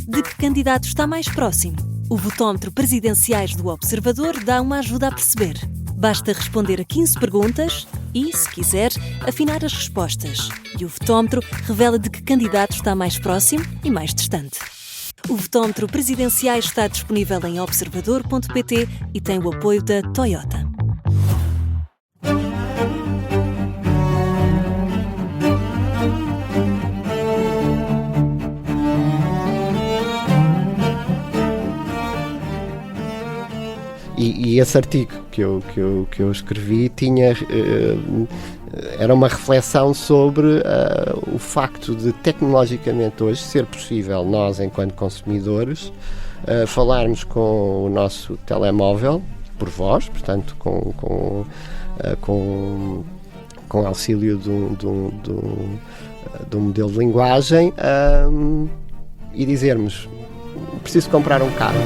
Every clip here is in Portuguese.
de que candidato está mais próximo? O votómetro Presidenciais do Observador dá uma ajuda a perceber. Basta responder a 15 perguntas e, se quiser, afinar as respostas. E o votómetro revela de que candidato está mais próximo e mais distante. O votómetro Presidenciais está disponível em observador.pt e tem o apoio da Toyota. E esse artigo que eu escrevi era uma reflexão sobre o facto de tecnologicamente hoje ser possível nós, enquanto consumidores, falarmos com o nosso telemóvel por voz, portanto com auxílio de um modelo de linguagem, e dizermos: preciso comprar um carro.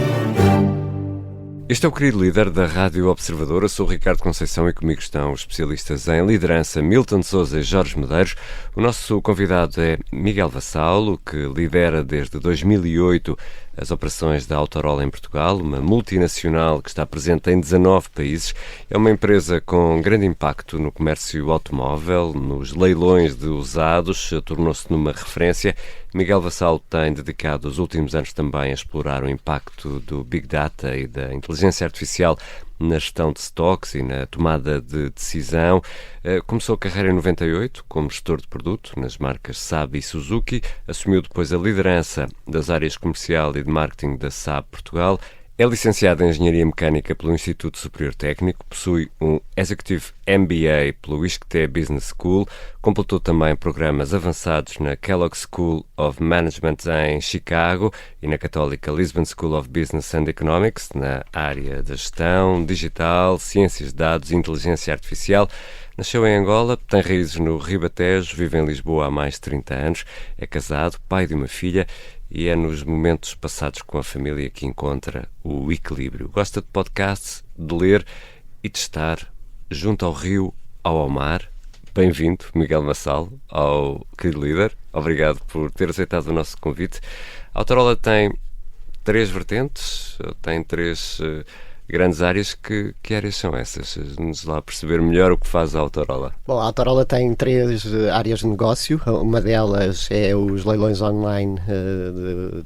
Este é o querido líder da Rádio Observadora. Sou o Ricardo Conceição e comigo estão os especialistas em liderança Milton Sousa e Jorge Medeiros. O nosso convidado é Miguel Vassalo, que lidera desde 2008 as operações da Autorola em Portugal, uma multinacional que está presente em 19 países. É uma empresa com grande impacto no comércio automóvel, nos leilões de usados, tornou-se numa referência. Miguel Vassalo tem dedicado os últimos anos também a explorar o impacto do Big Data e da inteligência artificial na gestão de stocks e na tomada de decisão. Começou a carreira em 98 como gestor de produto nas marcas Saab e Suzuki, assumiu depois a liderança das áreas comercial e de marketing da Saab Portugal. É licenciado em Engenharia Mecânica pelo Instituto Superior Técnico, possui um Executive MBA pelo ISCTE Business School, completou também programas avançados na Kellogg School of Management em Chicago e na Católica Lisbon School of Business and Economics, na área da gestão, digital, ciências de dados e inteligência artificial. Nasceu em Angola, tem raízes no Ribatejo, vive em Lisboa há mais de 30 anos, é casado, pai de uma filha, e é nos momentos passados com a família que encontra o equilíbrio. Gosta de podcasts, de ler e de estar junto ao rio, ao mar. Bem-vindo, Miguel Vassalo, ao querido líder. Obrigado por ter aceitado o nosso convite. A Autorola tem 3 vertentes, tem 3 grandes áreas. Que áreas são essas? Vamos lá perceber melhor o que faz a Autorola. Bom, a Autorola tem 3 áreas de negócio. Uma delas é os leilões online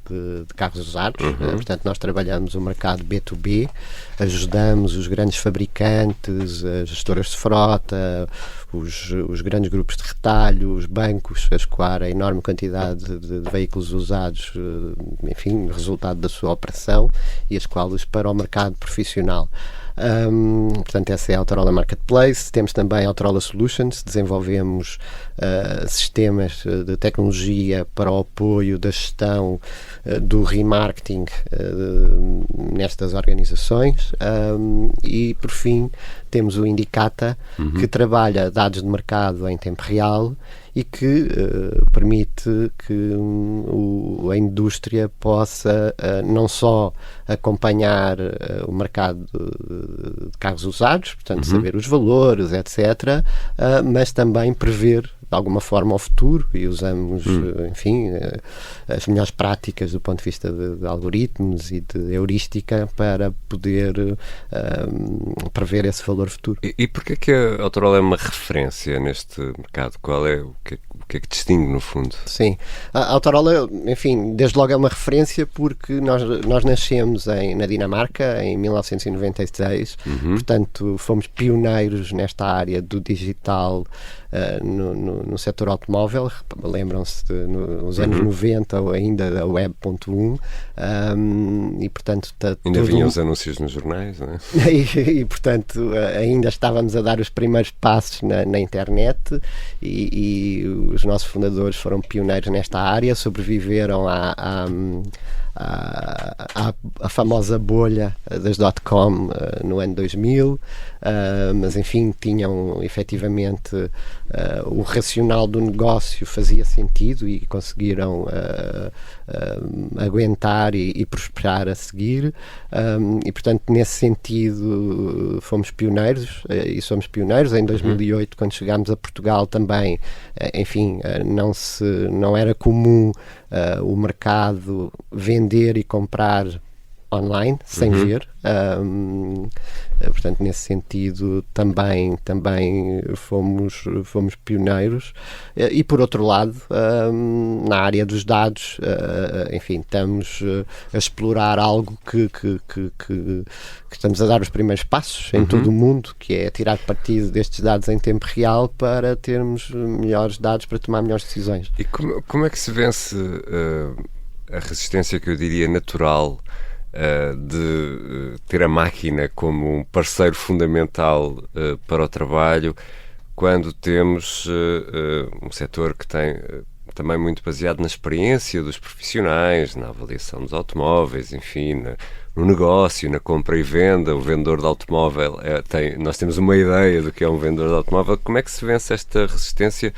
de carros usados. Portanto, nós trabalhamos o mercado B2B, ajudamos os grandes fabricantes, as gestoras de frota, os grandes grupos de retalho, os bancos, a escoar a enorme quantidade de veículos usados, enfim, resultado da sua operação, e a escoá-los para o mercado profissional. Portanto, essa é a Autorola Marketplace. Temos também a Autorola Solutions, desenvolvemos sistemas de tecnologia para o apoio da gestão do remarketing nestas organizações, e por fim temos o Indicata, que trabalha dados de mercado em tempo real e que permite que a indústria possa não só acompanhar o mercado de carros usados, portanto saber os valores, etc., mas também prever de alguma forma o futuro, e usamos, enfim, as melhores práticas do ponto de vista de algoritmos e de heurística para poder prever esse valor futuro. E porquê que a Autorola é uma referência neste mercado? Qual é o que é que distingue, no fundo? Sim, a Autorola, enfim, desde logo é uma referência porque nós nascemos na Dinamarca em 1996, portanto fomos pioneiros nesta área do digital no setor automóvel. Lembram-se nos anos 90 ou ainda da Web.1, e portanto ainda vinham os anúncios nos jornais, não é? e portanto ainda estávamos a dar os primeiros passos na internet, e os nossos fundadores foram pioneiros nesta área, sobreviveram à famosa bolha das .com no ano 2000, mas enfim, tinham efetivamente o racional do negócio fazia sentido e conseguiram aguentar e prosperar a seguir, e portanto nesse sentido fomos pioneiros e somos pioneiros. Em 2008, quando chegámos a Portugal também, enfim, não era comum o mercado vender vender e comprar online, sem ver. Portanto, nesse sentido também fomos pioneiros. E por outro lado, na área dos dados, enfim, estamos a explorar algo que estamos a dar os primeiros passos em todo o mundo, que é tirar partido destes dados em tempo real para termos melhores dados para tomar melhores decisões. E como é que se vence a resistência que eu diria natural de ter a máquina como um parceiro fundamental para o trabalho, quando temos um setor que tem também muito baseado na experiência dos profissionais, na avaliação dos automóveis, enfim, no negócio, na compra e venda. O vendedor de automóvel nós temos uma ideia do que é um vendedor de automóvel. Como é que se vence esta resistência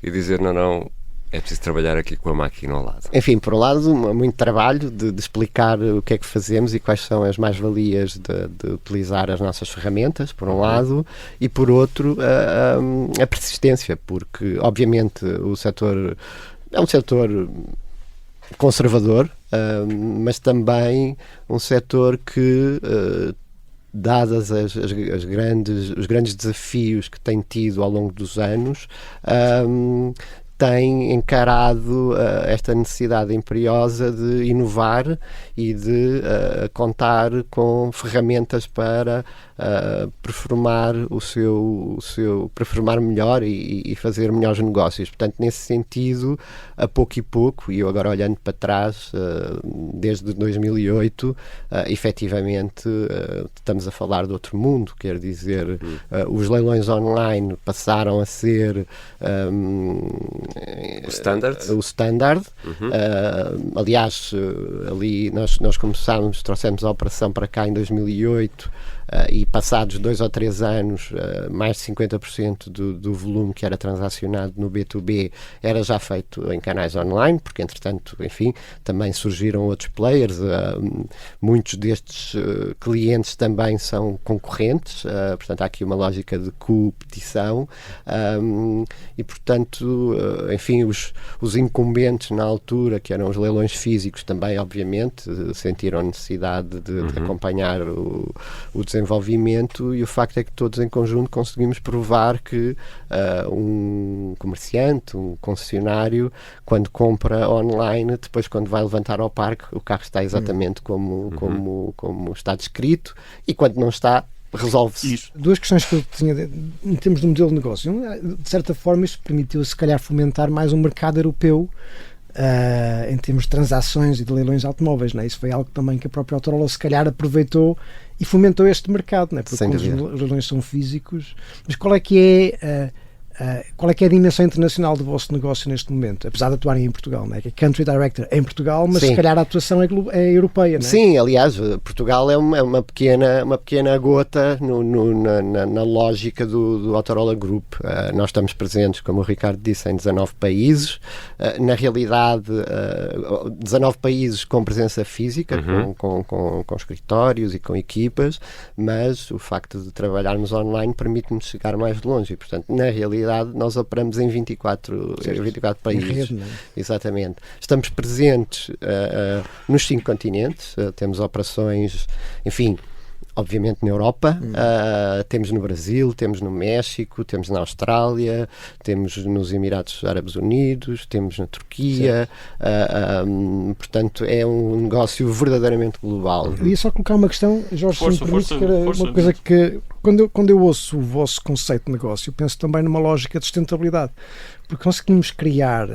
e dizer não, é preciso trabalhar aqui com a máquina ao lado? Enfim, por um lado, muito trabalho de explicar o que é que fazemos e quais são as mais-valias de utilizar as nossas ferramentas, por um lado, e por outro, a persistência, porque, obviamente, o setor é um setor conservador, mas também um setor que, dadas os grandes desafios que tem tido ao longo dos anos, tem encarado esta necessidade imperiosa de inovar e de contar com ferramentas para performar performar melhor e fazer melhores negócios. Portanto, nesse sentido, a pouco e pouco, e eu agora olhando para trás, desde 2008, efetivamente estamos a falar de outro mundo, quer dizer, os leilões online passaram a ser o standard. Aliás, ali nós trouxemos a operação para cá em 2008, e passados 2 ou 3 anos, mais de 50% do volume que era transacionado no B2B era já feito em canais online, porque entretanto, enfim, também surgiram outros players. Muitos destes clientes também são concorrentes, portanto há aqui uma lógica de competição, e portanto, enfim, os incumbentes na altura, que eram os leilões físicos, também obviamente sentiram a necessidade de acompanhar o desenvolvimento, e o facto é que todos em conjunto conseguimos provar que um comerciante, um concessionário, quando compra online, depois quando vai levantar ao parque, o carro está exatamente como está descrito, e quando não está, resolve-se. Isso. Duas questões que eu tinha em termos do modelo de negócio. De certa forma, isso permitiu, se calhar, fomentar mais um mercado europeu em termos de transações e de leilões de automóveis, não é? Isso foi algo também que a própria Autorola, se calhar, aproveitou e fomentou este mercado, não é? Porque os leilões são físicos. Mas qual é que é a dimensão internacional do vosso negócio neste momento? Apesar de atuarem em Portugal, não é? Que é Country Director em Portugal, mas se calhar a atuação é europeia, não é? Sim, aliás, Portugal é uma pequena gota na lógica do Autorola Group. Nós estamos presentes, como o Ricardo disse, em 19 países. Na realidade, 19 países com presença física, com escritórios e com equipas, mas o facto de trabalharmos online permite-nos chegar mais longe, e, portanto, na realidade, nós operamos em 24 países. Rede, exatamente. Estamos presentes nos 5 continentes, temos operações, enfim, obviamente na Europa, temos no Brasil, temos no México, temos na Austrália, temos nos Emirados Árabes Unidos, temos na Turquia, portanto é um negócio verdadeiramente global. Eu ia só colocar uma questão, Jorge, se me permite, que era uma coisa que quando eu ouço o vosso conceito de negócio, penso também numa lógica de sustentabilidade, porque conseguimos criar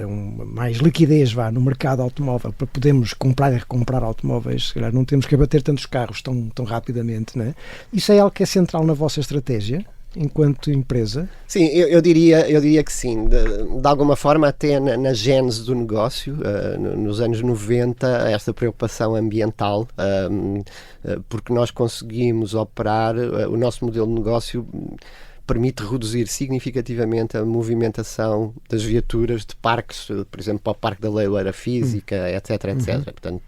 mais liquidez no mercado automóvel para podermos comprar e recomprar automóveis. Se calhar não temos que abater tantos carros tão rapidamente, não é? Isso é algo que é central na vossa estratégia enquanto empresa? Sim, eu diria que sim. De alguma forma, até na gênese do negócio, nos anos 90, esta preocupação ambiental, porque nós conseguimos operar o nosso modelo de negócio permite reduzir significativamente a movimentação das viaturas de parques, por exemplo, para o Parque da Leiloeira Física, etc. Portanto,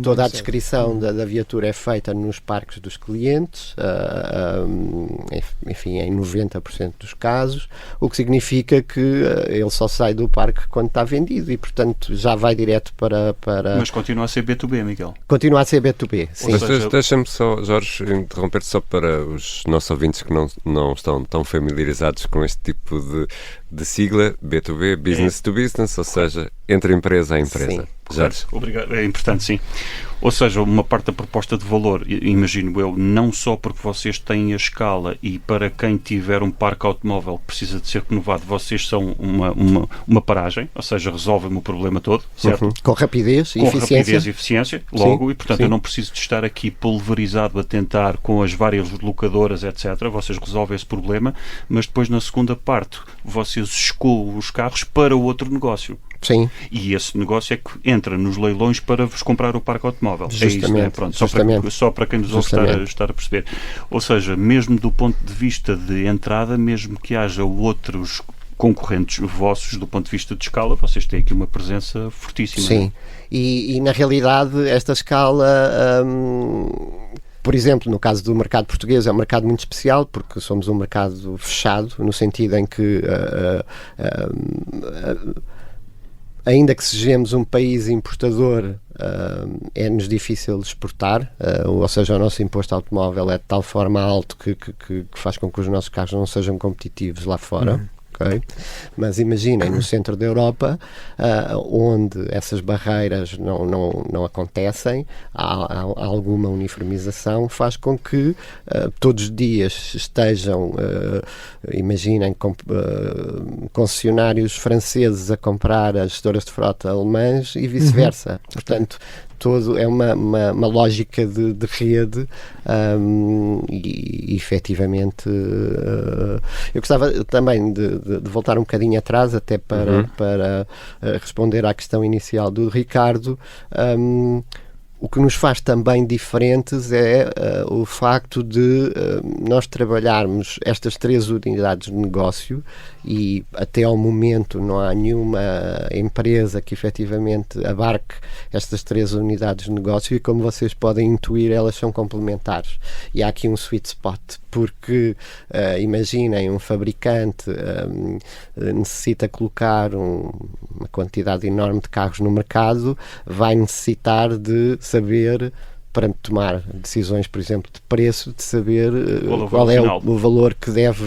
toda a descrição da viatura é feita nos parques dos clientes, enfim, em 90% dos casos, o que significa que ele só sai do parque quando está vendido e, portanto, já vai direto para... Mas continua a ser B2B, Miguel? Continua a ser B2B, sim. Deixa-me só, Jorge, interromper só para os nossos ouvintes que não estão tão familiarizados com este tipo de sigla, B2B, Business to Business, ou seja, entre empresa a empresa. Jorge. Obrigado, é importante, sim. Ou seja, uma parte da proposta de valor, imagino eu, não só porque vocês têm a escala e para quem tiver um parque automóvel que precisa de ser renovado, vocês são uma paragem, ou seja, resolvem o problema todo, certo? Com rapidez e eficiência. Com rapidez e eficiência, logo, sim, e portanto sim. eu não preciso de estar aqui pulverizado a tentar com as várias locadoras, etc. Vocês resolvem esse problema, mas depois na segunda parte vocês escoam os carros para outro negócio. Sim. E esse negócio é que entra nos leilões para vos comprar o parque automóvel. Justamente, é isso, né? Pronto, só para quem nos ouve estar a perceber. Ou seja, mesmo do ponto de vista de entrada, mesmo que haja outros concorrentes vossos, do ponto de vista de escala, vocês têm aqui uma presença fortíssima. Sim, né? e na realidade esta escala... Por exemplo, no caso do mercado português, é um mercado muito especial porque somos um mercado fechado, no sentido em que ainda que sejamos um país importador, é-nos difícil exportar, ou seja, o nosso imposto automóvel é de tal forma alto que faz com que os nossos carros não sejam competitivos lá fora. Okay? Mas imaginem, no centro da Europa, onde essas barreiras não acontecem, há alguma uniformização, faz com que todos os dias estejam, imaginem, concessionários franceses a comprar as gestoras de frota alemãs e vice-versa. Portanto, é uma lógica de rede e efetivamente eu gostava também de voltar um bocadinho atrás até para responder à questão inicial do Ricardo. O que nos faz também diferentes é o facto de nós trabalharmos estas 3 unidades de negócio e até ao momento não há nenhuma empresa que efetivamente abarque estas 3 unidades de negócio e, como vocês podem intuir, elas são complementares. E há aqui um sweet spot, porque imaginem, um fabricante necessita colocar uma quantidade enorme de carros no mercado, vai necessitar de saber, para tomar decisões, por exemplo, de preço, de saber qual é o valor que deve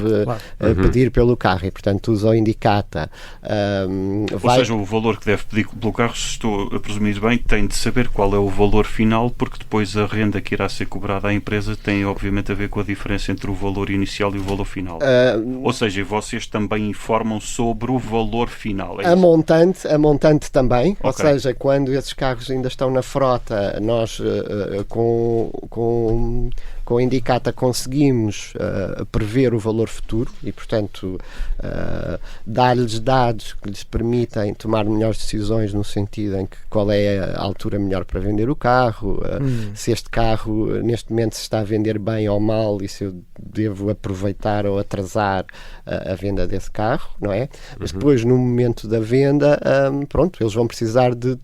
pedir pelo carro, e portanto usa o Indicata. Ou seja, o valor que deve pedir pelo carro, se estou a presumir bem, tem de saber qual é o valor final, porque depois a renda que irá ser cobrada à empresa tem obviamente a ver com a diferença entre o valor inicial e o valor final. Ou seja, vocês também informam sobre o valor final. É a montante também, okay. Ou seja, quando esses carros ainda estão na frota, nós com o Indicata conseguimos prever o valor futuro e, portanto, dar-lhes dados que lhes permitem tomar melhores decisões, no sentido em que qual é a altura melhor para vender o carro, se este carro neste momento se está a vender bem ou mal e se eu devo aproveitar ou atrasar a venda desse carro, não é? Mas depois, no momento da venda, pronto, eles vão precisar de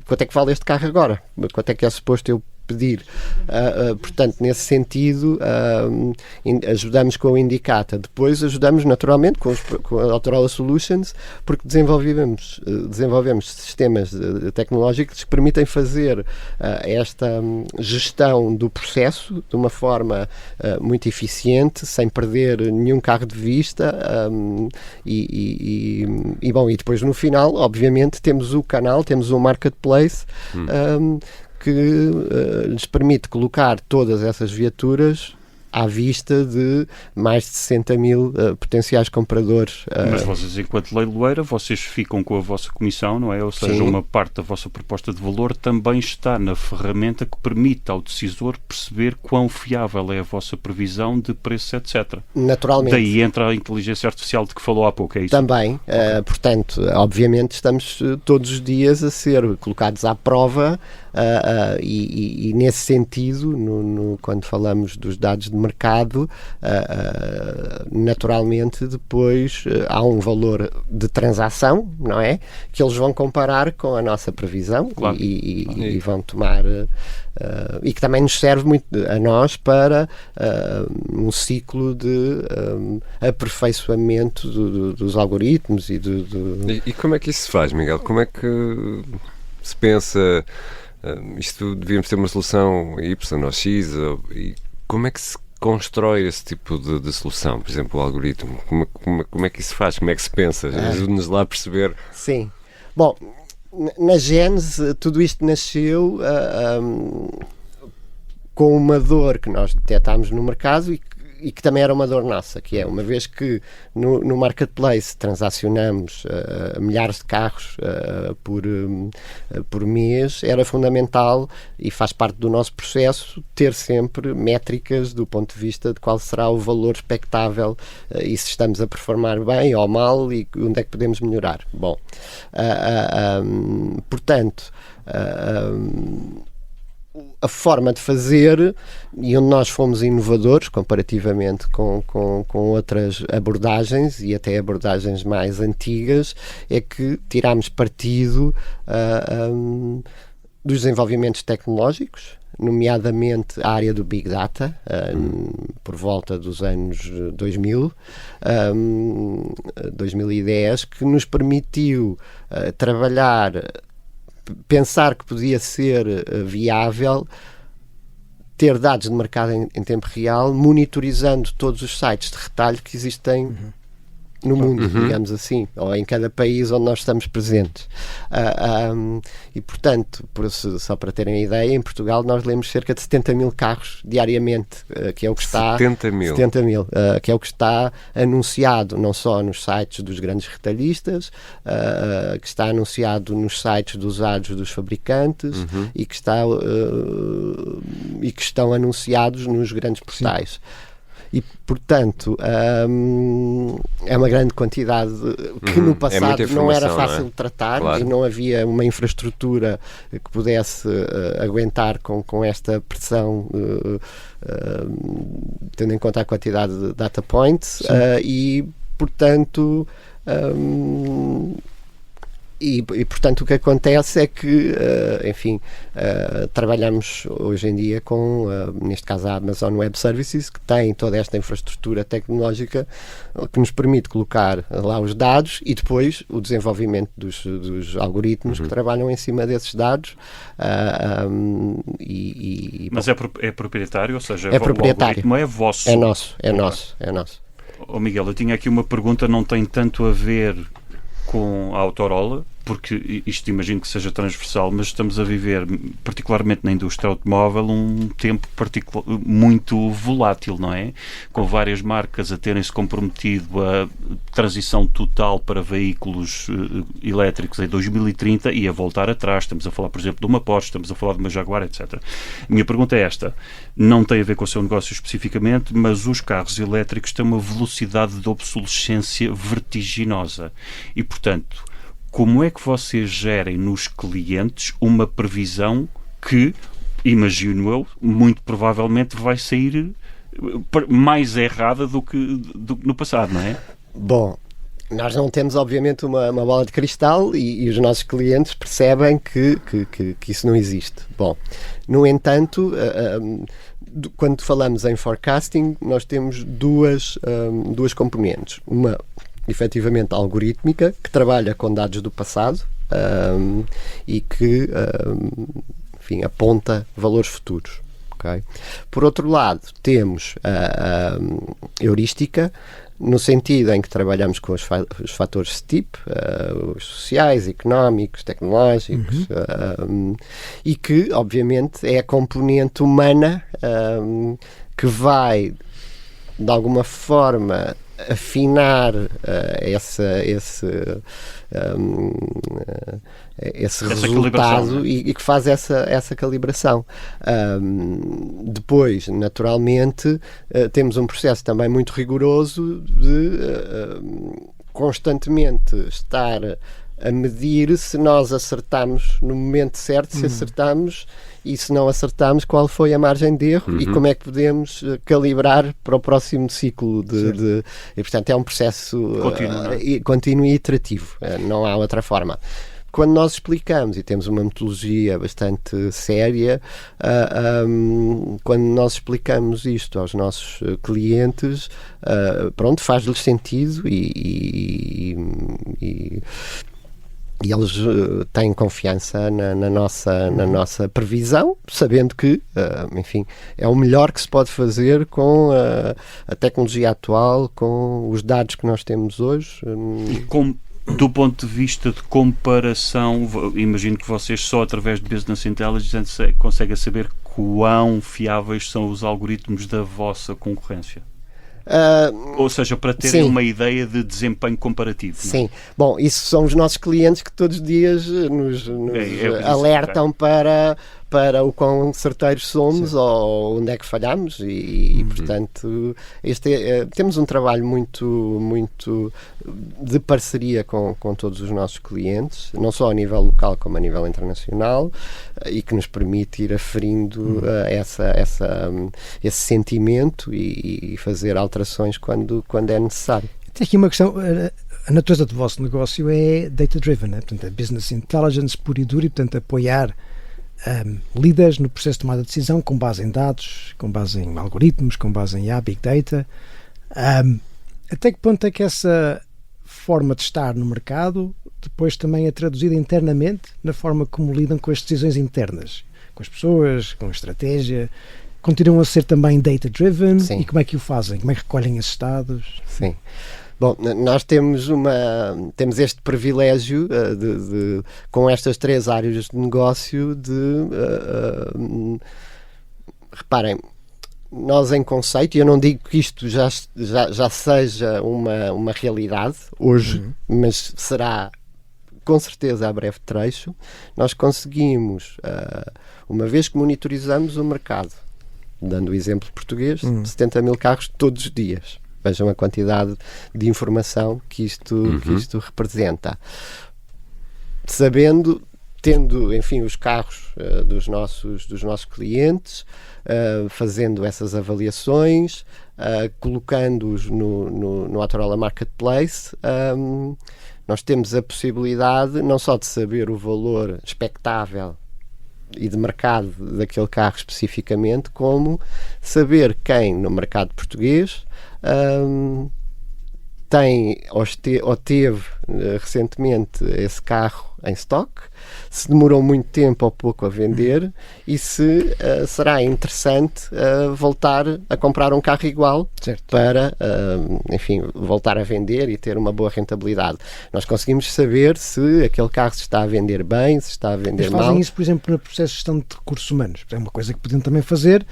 quanto é que vale este carro agora? Quanto é que é suposto eu pedir? Portanto, nesse sentido, ajudamos com o Indicata. Depois ajudamos naturalmente com a Autorola Solutions, porque desenvolvemos sistemas tecnológicos que permitem fazer esta gestão do processo de uma forma muito eficiente, sem perder nenhum carro de vista, e depois no final, obviamente, temos o canal, temos o marketplace, que lhes permite colocar todas essas viaturas à vista de mais de 60 mil potenciais compradores. Mas vocês, enquanto leiloeira, vocês ficam com a vossa comissão, não é? Ou seja, uma parte da vossa proposta de valor também está na ferramenta que permite ao decisor perceber quão fiável é a vossa previsão de preço, etc. Naturalmente. Daí entra a inteligência artificial de que falou há pouco, é isso? Também. Okay. Portanto, obviamente estamos todos os dias a ser colocados à prova e nesse sentido, quando falamos dos dados de mercado, naturalmente depois há um valor de transação, não é? Que eles vão comparar com a nossa previsão, claro. E vão tomar e que também nos serve muito a nós para um ciclo de aperfeiçoamento dos algoritmos E como é que isso se faz, Miguel? Como é que se pensa isto devíamos ter uma solução Y ou X, e como é que se constrói esse tipo de solução? Por exemplo, o algoritmo, como é que isso se faz? Como é que se pensa? Ajude-nos lá a perceber. Sim. Bom, na Gênese tudo isto nasceu com uma dor que nós detectámos no mercado e que também era uma dor nossa, que é, uma vez que no marketplace transacionamos milhares de carros por mês, era fundamental e faz parte do nosso processo ter sempre métricas do ponto de vista de qual será o valor expectável e se estamos a performar bem ou mal e onde é que podemos melhorar. Bom, portanto, a forma de fazer, e onde nós fomos inovadores comparativamente com outras abordagens e até abordagens mais antigas, é que tirámos partido dos desenvolvimentos tecnológicos, nomeadamente a área do Big Data, por volta dos anos 2000, 2010, que nos permitiu pensar que podia ser viável ter dados de mercado em tempo real, monitorizando todos os sites de retalho que existem no mundo, digamos assim, ou em cada país onde nós estamos presentes. E, portanto, só para terem a ideia, em Portugal nós lemos cerca de 70 mil carros diariamente, que é o que está... 70 mil, que é o que está anunciado não só nos sites dos grandes retalhistas, que está anunciado nos sites dos usados dos fabricantes e que estão anunciados nos grandes portais. Sim. E, portanto, é uma grande quantidade que no passado não era fácil de tratar, claro. E não havia uma infraestrutura que pudesse aguentar com esta pressão, tendo em conta a quantidade de data points, e, portanto... E, portanto, o que acontece é que, trabalhamos hoje em dia com, neste caso, a Amazon Web Services, que tem toda esta infraestrutura tecnológica que nos permite colocar lá os dados e depois o desenvolvimento dos algoritmos que trabalham em cima desses dados. Mas é proprietário? Ou seja, é proprietário. O algoritmo é vosso? É nosso. Miguel, eu tinha aqui uma pergunta, não tem tanto a ver com a Autorola, porque isto imagino que seja transversal, mas estamos a viver, particularmente na indústria automóvel, um tempo muito volátil, não é? Com várias marcas a terem-se comprometido a transição total para veículos elétricos em 2030 e a voltar atrás. Estamos a falar, por exemplo, de uma Porsche, estamos a falar de uma Jaguar, etc. A minha pergunta é esta, não tem a ver com o seu negócio especificamente, mas os carros elétricos têm uma velocidade de obsolescência vertiginosa e, portanto, como é que vocês gerem nos clientes uma previsão que, imagino eu, muito provavelmente vai sair mais errada do que no passado, não é? Bom, nós não temos obviamente uma bola de cristal e os nossos clientes percebem que isso não existe. Bom, no entanto, quando falamos em forecasting, nós temos duas componentes. Uma efetivamente algorítmica, que trabalha com dados do passado e que aponta valores futuros. Okay? Por outro lado, temos a heurística, no sentido em que trabalhamos com os fatores STIP, os sociais, económicos, tecnológicos, e que, obviamente, é a componente humana que vai, de alguma forma, afinar esse resultado e que faz essa calibração. Depois, naturalmente, temos um processo também muito rigoroso de constantemente estar a medir se nós acertamos no momento certo, se acertamos, e se não acertamos, qual foi a margem de erro e como é que podemos calibrar para o próximo ciclo e portanto é um processo contínuo e iterativo, não há outra forma. Quando nós explicamos, e temos uma metodologia bastante séria, quando nós explicamos isto aos nossos clientes, pronto, faz-lhes sentido e eles têm confiança na nossa previsão, sabendo que, enfim, é o melhor que se pode fazer com a tecnologia atual, com os dados que nós temos hoje. Do ponto de vista de comparação, imagino que vocês só através de Business Intelligence conseguem saber quão fiáveis são os algoritmos da vossa concorrência. Ou seja, para terem uma ideia de desempenho comparativo. Sim. Bom, isso são os nossos clientes que todos os dias nos alertam para o quão certeiros somos ou onde é que falhamos e portanto, temos um trabalho muito de parceria com todos os nossos clientes, não só a nível local como a nível internacional, e que nos permite ir aferindo esse sentimento e fazer alterações quando é necessário. Tem aqui uma questão, a natureza do vosso negócio é data-driven, né? Portanto, é business intelligence puro e duro, e portanto apoiar líderes no processo de tomada de decisão com base em dados, com base em algoritmos, com base em Big Data. Até que ponto é que essa forma de estar no mercado depois também é traduzida internamente na forma como lidam com as decisões internas, com as pessoas, com a estratégia? Continuam a ser também data-driven? E como é que o fazem? Como é que recolhem esses dados? Sim. Bom, nós temos este privilégio com estas 3 áreas de negócio reparem, nós em conceito, e eu não digo que isto já seja uma realidade hoje, mas será com certeza a breve trecho, nós conseguimos, uma vez que monitorizamos o mercado, dando o exemplo português, 70 mil carros todos os dias. Vejam a quantidade de informação que isto representa. Tendo, enfim, os carros dos nossos clientes, fazendo essas avaliações, colocando-os no Autorola Marketplace, nós temos a possibilidade não só de saber o valor expectável e de mercado daquele carro especificamente, como saber quem no mercado português tem ou teve recentemente esse carro em stock, se demorou muito tempo ou pouco a vender e se será interessante voltar a comprar um carro igual para, enfim, voltar a vender e ter uma boa rentabilidade. Nós conseguimos saber se aquele carro se está a vender bem, se está a vender mal. Mas fazem isso, por exemplo, no processo de gestão de recursos humanos. É uma coisa que podiam também fazer,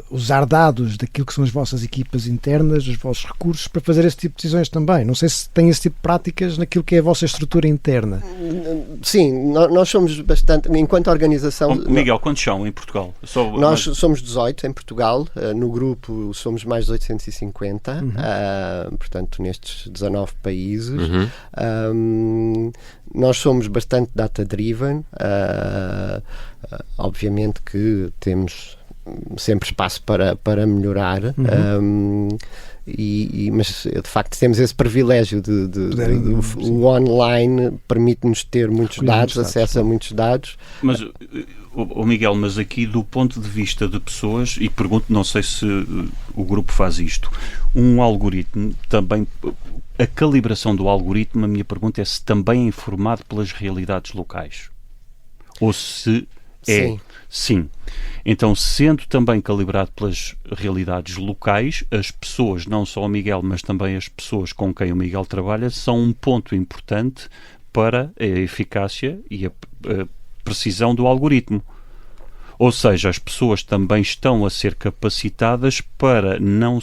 usar dados daquilo que são as vossas equipas internas, os vossos recursos, para fazer esse tipo de decisões também. Não sei se têm esse tipo de práticas naquilo que é a vossa estrutura interna. Sim, nós somos bastante, enquanto organização... Miguel, quantos são em Portugal? Nós somos 18 em Portugal, no grupo somos mais de 850, portanto nestes 19 países. Nós somos bastante data-driven, obviamente que temos sempre espaço para melhorar, mas de facto temos esse privilégio o online permite-nos ter muitos dados, acesso a muitos dados. Mas, Miguel, mas aqui do ponto de vista de pessoas, e pergunto, não sei se o grupo faz isto, um algoritmo também, a calibração do algoritmo, a minha pergunta é se também é informado pelas realidades locais, ou se é... Sim. Então, sendo também calibrado pelas realidades locais, as pessoas, não só o Miguel, mas também as pessoas com quem o Miguel trabalha, são um ponto importante para a eficácia e a precisão do algoritmo. Ou seja, as pessoas também estão a ser capacitadas para não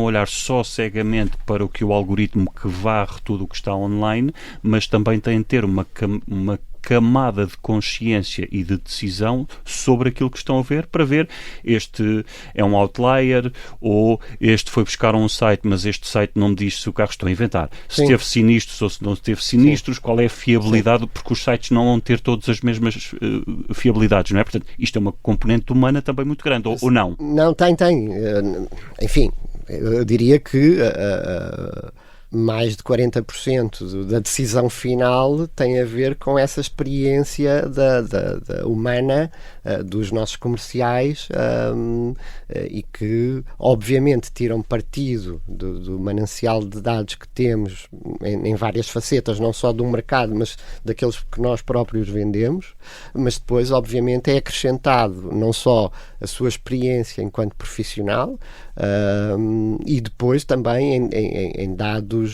olhar só cegamente para o que o algoritmo que varre tudo o que está online, mas também têm de ter uma camada de consciência e de decisão sobre aquilo que estão a ver, para ver este é um outlier, ou este foi buscar um site, mas este site não me diz se o carro estou a inventar, se teve sinistros ou se não teve sinistros, qual é a fiabilidade, porque os sites não vão ter todas as mesmas fiabilidades, não é? Portanto, isto é uma componente humana também muito grande, ou não? Não, tem. Enfim, eu diria que mais de 40% da decisão final tem a ver com essa experiência da humana dos nossos comerciais e que obviamente tiram partido do manancial de dados que temos em várias facetas, não só do mercado, mas daqueles que nós próprios vendemos, mas depois obviamente é acrescentado não só a sua experiência enquanto profissional e depois também em dados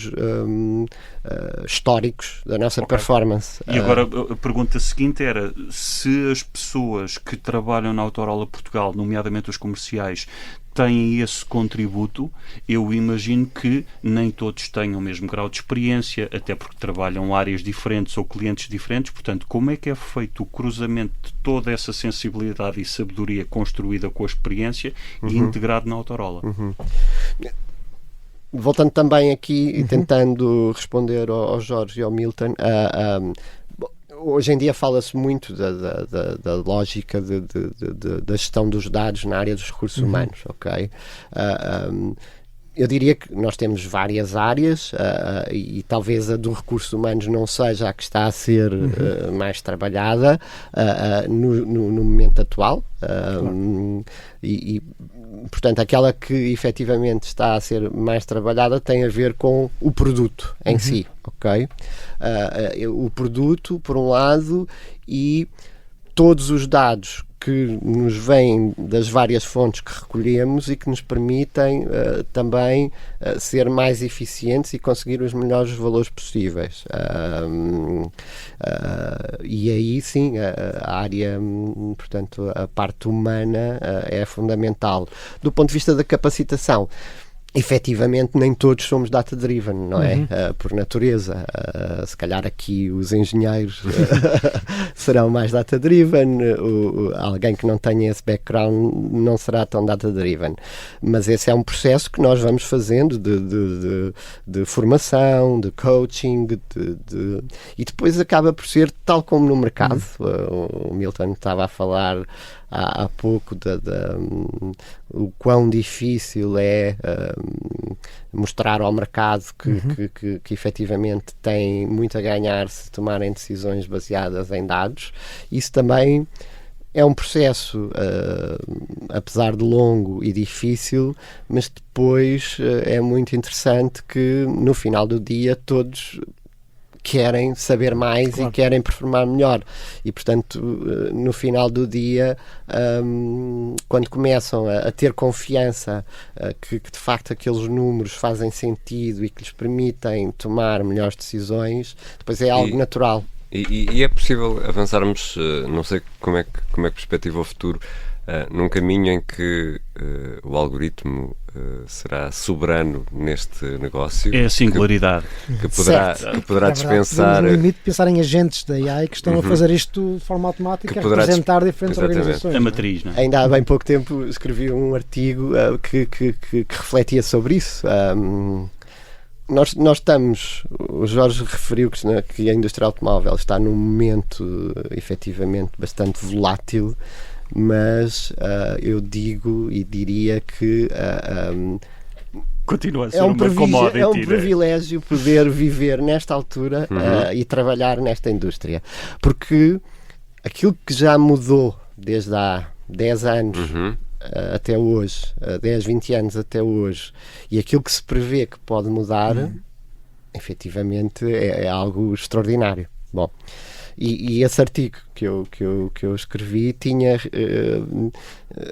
históricos da nossa performance. E agora a pergunta seguinte era se as pessoas que trabalham na Autorola Portugal, nomeadamente os comerciais, têm esse contributo. Eu imagino que nem todos tenham o mesmo grau de experiência, até porque trabalham áreas diferentes ou clientes diferentes. Portanto, como é que é feito o cruzamento de toda essa sensibilidade e sabedoria construída com a experiência e integrado na Autorola? Voltando também aqui e tentando responder ao Jorge e ao Milton, hoje em dia fala-se muito da lógica da gestão dos dados na área dos recursos humanos, ok? Eu diria que nós temos várias áreas e talvez a dos recursos humanos não seja a que está a ser mais trabalhada no momento atual. Portanto, aquela que efetivamente está a ser mais trabalhada tem a ver com o produto em si, ok? O produto, por um lado, e todos os dados que nos vêm das várias fontes que recolhemos e que nos permitem também ser mais eficientes e conseguir os melhores valores possíveis. E aí sim, a área, portanto, a parte humana é fundamental. Do ponto de vista da capacitação, efetivamente nem todos somos data-driven, não é? Por natureza. Se calhar aqui os engenheiros serão mais data-driven, alguém que não tenha esse background não será tão data-driven. Mas esse é um processo que nós vamos fazendo de formação, de coaching, e depois acaba por ser tal como no mercado. O Milton estava a falar há pouco o quão difícil é mostrar ao mercado que efetivamente tem muito a ganhar se tomarem decisões baseadas em dados. Isso também é um processo, apesar de longo e difícil, mas depois é muito interessante que no final do dia todos querem saber mais e querem performar melhor e portanto no final do dia quando começam a ter confiança que de facto aqueles números fazem sentido e que lhes permitem tomar melhores decisões, depois é algo natural. E é possível avançarmos, não sei como é que perspectiva o futuro, num caminho em que o algoritmo será soberano neste negócio. É a singularidade. Que poderá dispensar... No limite de pensar em agentes da AI que estão a fazer isto de forma automática, a representar diferentes organizações. A matriz, não é? Ainda há bem pouco tempo escrevi um artigo que refletia sobre isso. Nós estamos, o Jorge referiu que a indústria automóvel está num momento efetivamente bastante volátil, mas eu digo e diria que continua a ser uma commodity. É um privilégio poder viver nesta altura e trabalhar nesta indústria, porque aquilo que já mudou desde há 10 anos até hoje, 10, 20 anos até hoje, e aquilo que se prevê que pode mudar, efetivamente é algo extraordinário. Bom, e esse artigo que eu escrevi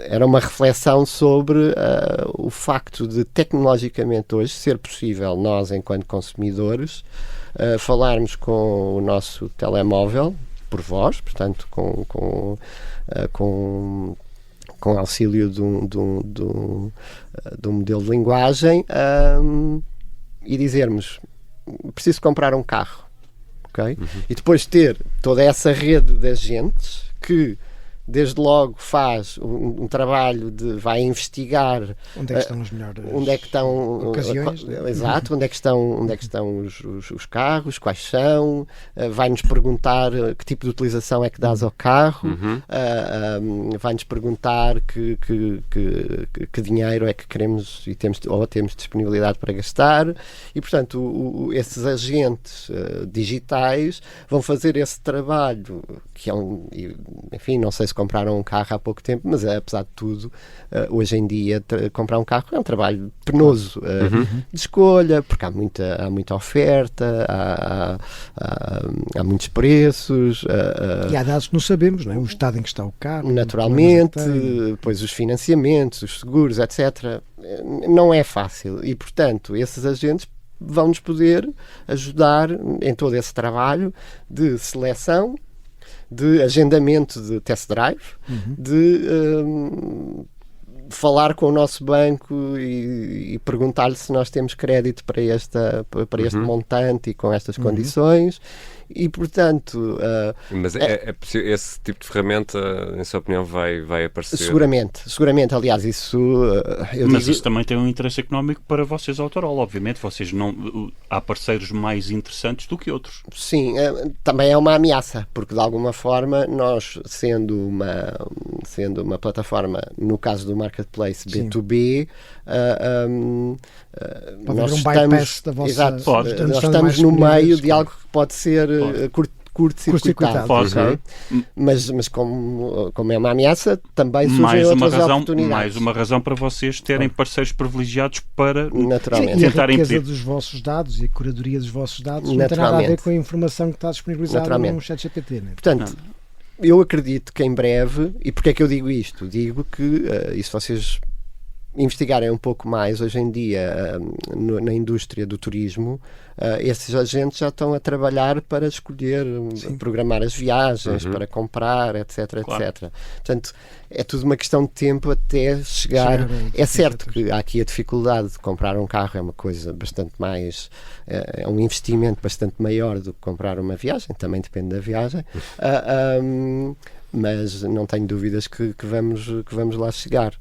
era uma reflexão sobre o facto de tecnologicamente hoje ser possível nós, enquanto consumidores, falarmos com o nosso telemóvel por voz, portanto com auxílio de um modelo de linguagem, e dizermos: preciso comprar um carro. ok? E depois ter toda essa rede de agentes que desde logo faz um trabalho vai investigar onde é que estão as melhores ocasiões, exato, onde é que estão os carros, quais são, vai-nos perguntar que tipo de utilização é que dás ao carro, vai-nos perguntar que dinheiro é que queremos e temos disponibilidade para gastar, e portanto esses agentes digitais vão fazer esse trabalho que é enfim, não sei se compraram um carro há pouco tempo, mas apesar de tudo, hoje em dia comprar um carro é um trabalho penoso de escolha, porque há muita oferta, há muitos preços. E há dados que não sabemos, não é? O estado em que está o carro. Naturalmente, depois os financiamentos, os seguros, etc. Não é fácil e, portanto, esses agentes vão-nos poder ajudar em todo esse trabalho de seleção, de agendamento de test drive, de falar com o nosso banco e perguntar-lhe se nós temos crédito para este montante e com estas condições. E, portanto... Mas é possível, esse tipo de ferramenta, em sua opinião, vai aparecer? Seguramente. Aliás, isso... Isso também tem um interesse económico para vocês, Autorola. Obviamente, vocês há parceiros mais interessantes do que outros. Sim, também é uma ameaça, porque, de alguma forma, nós, sendo uma plataforma, no caso do Marketplace B2B, nós estamos, nós estamos no meio de algo que pode ser curto-circuitado. Okay? Mas como é uma ameaça, também surgem outras oportunidades. Mais uma razão para vocês terem parceiros privilegiados para tentar impedir. A riqueza dos vossos dados e a curadoria dos vossos dados não tem nada a ver com a informação que está disponibilizada no ChatGPT. Né? Portanto, eu acredito que em breve, e porque é que eu digo isto? Digo que, e se vocês investigarem um pouco mais hoje em dia na indústria do turismo, esses agentes já estão a trabalhar para escolher, programar as viagens, para comprar, etc, claro. etc. Portanto, é tudo uma questão de tempo até chegar. É certo que há aqui a dificuldade de comprar um carro, é uma coisa bastante mais... é um investimento bastante maior do que comprar uma viagem, também depende da viagem. Mas não tenho dúvidas que vamos lá chegar.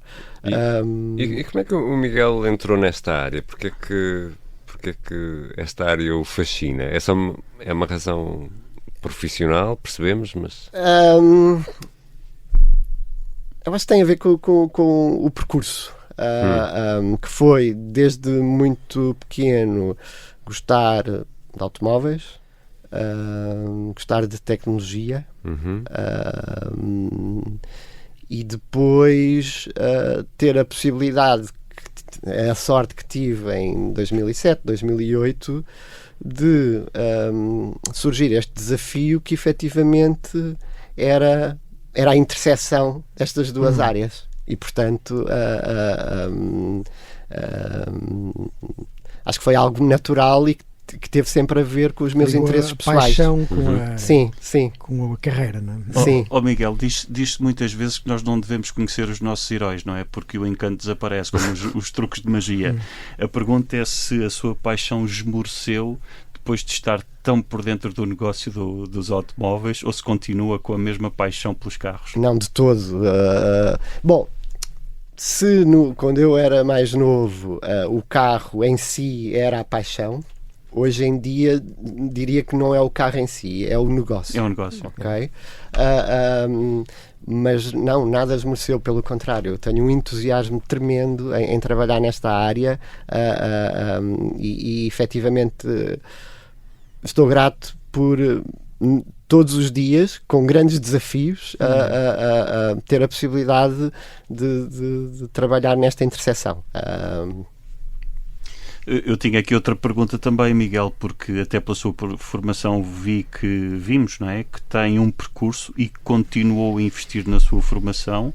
E como é que o Miguel entrou nesta área? Porque é que esta área o fascina? É uma razão profissional, percebemos, mas... eu acho que tem a ver com o percurso, que foi, desde muito pequeno, gostar de automóveis, gostar de tecnologia, e depois ter a possibilidade, a sorte que tive em 2007, 2008, de surgir este desafio que efetivamente era a interseção destas duas áreas. E, portanto, acho que foi algo natural e que teve sempre a ver com os meus interesses pessoais. Paixão sim. com a carreira, não é? Sim. Miguel, diz-se muitas vezes que nós não devemos conhecer os nossos heróis, não é? Porque o encanto desaparece, como os truques de magia. A pergunta é se a sua paixão esmoreceu depois de estar tão por dentro do negócio dos automóveis, ou se continua com a mesma paixão pelos carros? Não, de todo. Bom, quando eu era mais novo, o carro em si era a paixão, hoje em dia diria que não é o carro em si, é o negócio. É um negócio. Ok? Mas não, nada esmoreceu, pelo contrário, eu tenho um entusiasmo tremendo em trabalhar nesta área, e efetivamente estou grato por todos os dias, com grandes desafios, ter a possibilidade de trabalhar nesta interseção. Eu tinha aqui outra pergunta também, Miguel, porque até pela sua formação vimos, não é, que tem um percurso e que continuou a investir na sua formação,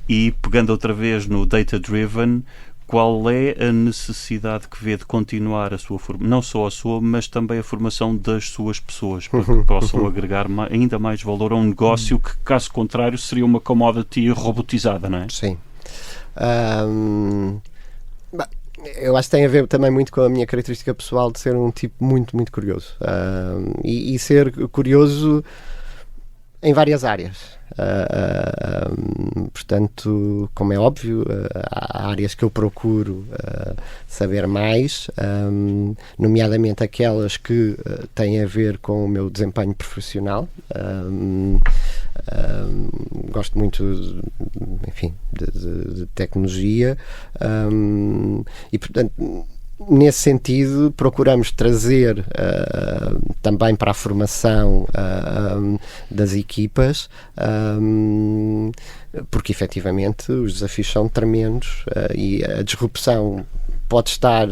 e pegando outra vez no Data Driven, qual é a necessidade que vê de continuar a sua formação, não só a sua, mas também a formação das suas pessoas, para que possam agregar ainda mais valor a um negócio que, caso contrário, seria uma commodity robotizada, não é? Sim. Eu acho que tem a ver também muito com a minha característica pessoal de ser um tipo muito, muito curioso. E ser curioso em várias áreas. Portanto, como é óbvio, há áreas que eu procuro saber mais, nomeadamente aquelas que têm a ver com o meu desempenho profissional. Gosto muito, enfim, de tecnologia, e portanto, nesse sentido, procuramos trazer também para a formação das equipas, porque efetivamente os desafios são tremendos, e a disrupção pode estar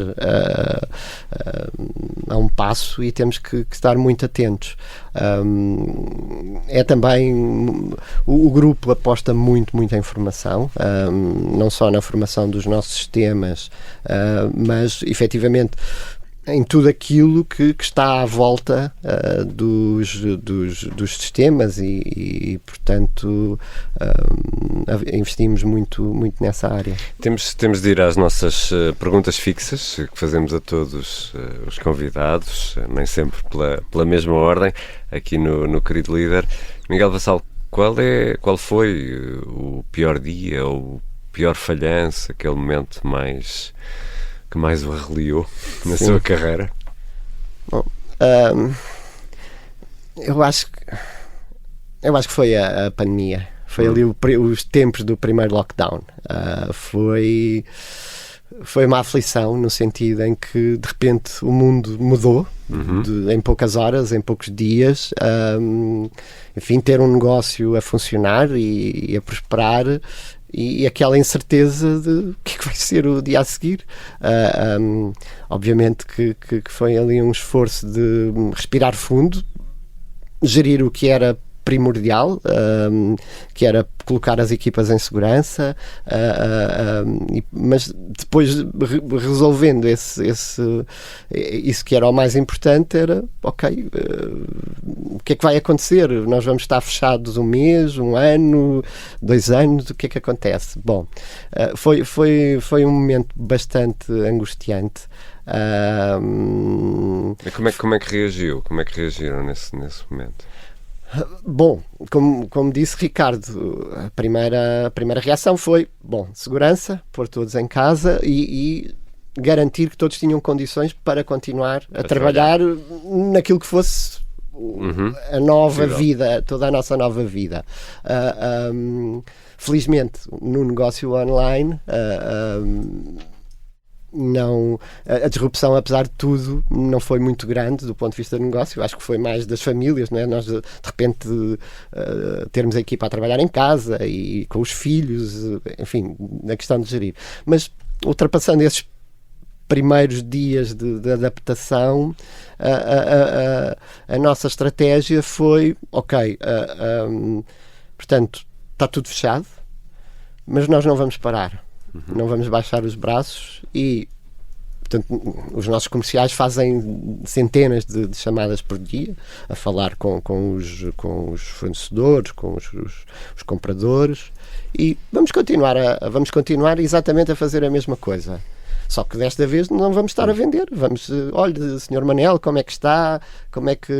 a um passo e temos que estar muito atentos. É também o grupo aposta muito em formação, não só na formação dos nossos sistemas, mas efetivamente em tudo aquilo que está à volta dos sistemas e portanto investimos muito nessa área. Temos de ir às nossas perguntas fixas que fazemos a todos os convidados, nem sempre pela mesma ordem, aqui no Querido Líder. Miguel Vassal, qual foi o pior dia ou o pior falhanço, aquele momento que mais o arreliou na sua carreira? Bom, eu acho que foi a pandemia. Foi ali os tempos do primeiro lockdown. Foi uma aflição, no sentido em que de repente o mundo mudou em poucas horas, em poucos dias. Enfim, ter um negócio a funcionar e a prosperar, e aquela incerteza de o que é que vai ser o dia a seguir. Obviamente que foi ali um esforço de respirar fundo, gerir o que era primordial, que era colocar as equipas em segurança, mas depois resolvendo isso que era o mais importante, era ok, o que é que vai acontecer? Nós vamos estar fechados um mês, um ano, 2 anos, o que é que acontece? Bom, foi um momento bastante angustiante. Como é que reagiu? Como é que reagiram nesse momento? Bom, como disse Ricardo, a primeira reação foi, segurança, pôr todos em casa e garantir que todos tinham condições para continuar a trabalhar naquilo que fosse a nova vida, toda a nossa nova vida. Felizmente, no negócio online, a disrupção, apesar de tudo, não foi muito grande do ponto de vista do negócio. Acho que foi mais das famílias, não é? Nós de repente termos a equipa a trabalhar em casa e com os filhos, enfim, na questão de gerir. Mas ultrapassando esses primeiros dias de adaptação, a nossa estratégia foi portanto, está tudo fechado, mas nós não vamos parar. Não vamos baixar os braços e, portanto, os nossos comerciais fazem centenas de chamadas por dia a falar com os fornecedores, com os compradores, e vamos continuar exatamente a fazer a mesma coisa. Só que desta vez não vamos estar a vender. Olha, Sr. Manel, como é que está? Como é que